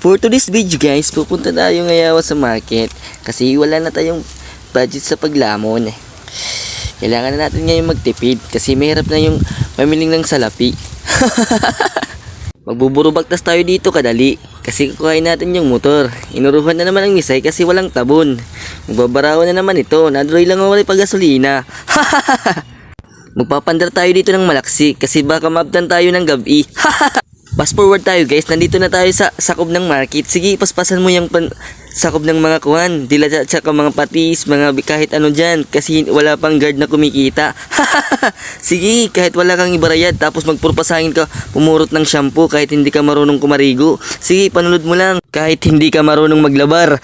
For today's video guys, pupunta tayo ngayon sa market kasi wala na tayong budget sa paglamon. Kailangan na natin ngayon magtipid kasi mahirap na yung pamiling ng salapi. Magbuburubaktas tayo dito kadali kasi kukuhain natin yung motor. Inuruhan na naman ang misay kasi walang tabon. Magbabarawan na naman ito, nadroy lang ang wala pag-gasolina. Magpapandar tayo dito ng malaksi kasi baka maabdan tayo ng gabi. Fast forward tayo guys, nandito na tayo sa sakop ng market. Sige, paspasan mo yung sakop ng mga kuhan, dila tsaka mga patis, mga kahit ano dyan, kasi wala pang guard na kumikita. Sige, kahit wala kang ibarayad, tapos magpurpasangin ka, pumurot ng shampoo kahit hindi ka marunong kumarigo. Sige, panunod mo lang, kahit hindi ka marunong maglabar.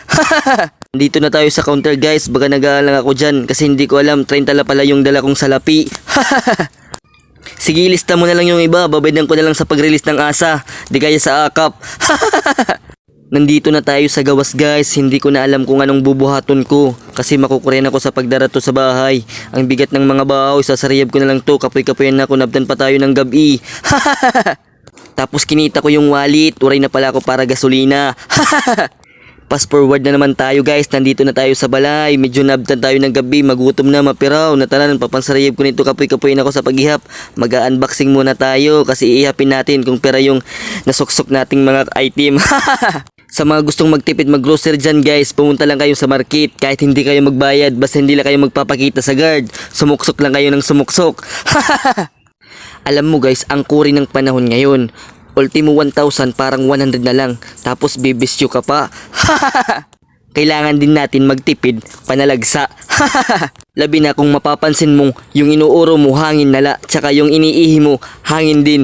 Dito na tayo sa counter guys, baka nag-aalang ako dyan, kasi hindi ko alam, 30 la pala yung dala kong salapi. Sige, lista mo na lang yung iba. Babaydan ko na lang sa pag-release ng asa. Di kaya sa akap. Nandito na tayo sa gawas guys. Hindi ko na alam kung anong bubuhaton ko kasi makukuren ako sa pagdarato sa bahay. Ang bigat ng mga bahaw, sasariyab ko na lang to. Kapoy-kapoyan na ako, nabdan pa tayo ng gabi. Tapos kinita ko yung wallet. Uray na pala ako para gasolina. Fast forward na naman tayo guys, nandito na tayo sa balay. Medyo nabtan tayo ng gabi, magutom na, mapiraw. Natanan, papansarayib ko nito, kapoy-kapoyin ako sa paghihap. Mag-unboxing muna tayo kasi ihapin natin kung pera yung nasuksok nating mga item. Sa mga gustong magtipid mag-grocery dyan guys, pumunta lang kayo sa market. Kahit hindi kayo magbayad, basta hindi lang kayo magpapakita sa guard. Sumuksok lang kayo ng sumuksok. Alam mo guys, ang kuri ng panahon ngayon, ultimo 1,000 parang 100 na lang. Tapos bibisyo ka pa. Kailangan din natin magtipid, panalagsa. Labi na kung mapapansin mong yung inuuro mo hangin nala, tsaka yung iniihi mo hangin din.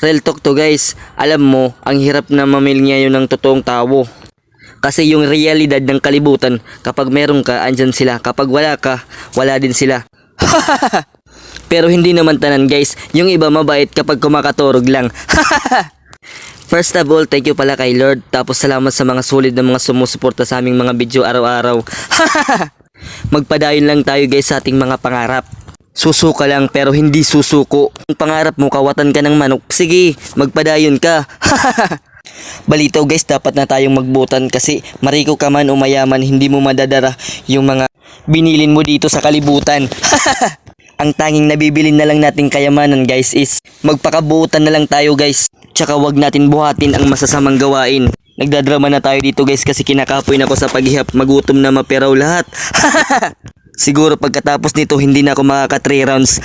Real talk to guys. Alam mo, ang hirap na mamili ngayon ng totoong tao. Kasi yung realidad ng kalibutan, kapag meron ka, andyan sila. Kapag wala ka, wala din sila. Pero hindi naman tanan guys, yung iba mabait kapag kumakaturog lang. First of all, thank you pala kay Lord. Tapos salamat sa mga solid na mga sumusuporta sa aming mga video araw-araw. Magpadayon lang tayo guys sa ating mga pangarap. Susuka lang pero hindi susuko. Kung pangarap mo kawatan ka ng manok, sige, magpadayon ka. Balitaw guys, dapat na tayong magbutan kasi mariko ka man o mayaman, hindi mo madadara yung mga binilin mo dito sa kalibutan. Ang tanging nabibilin na lang nating kayamanan guys is magpakabutan na lang tayo guys. Tsaka wag natin buhatin ang masasamang gawain. Nagdadrama na tayo dito guys kasi kinakapoy na ako sa paghihap. Magutom na, maperaw lahat. Siguro pagkatapos nito hindi na ako makaka 3 rounds.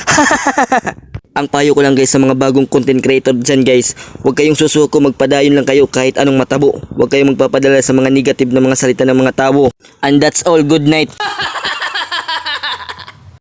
Ang payo ko lang guys sa mga bagong content creator dyan guys, huwag kayong susuko, magpadayon lang kayo kahit anong matabo. Huwag kayong magpapadala sa mga negative na mga salita ng mga tao. And that's all, good night.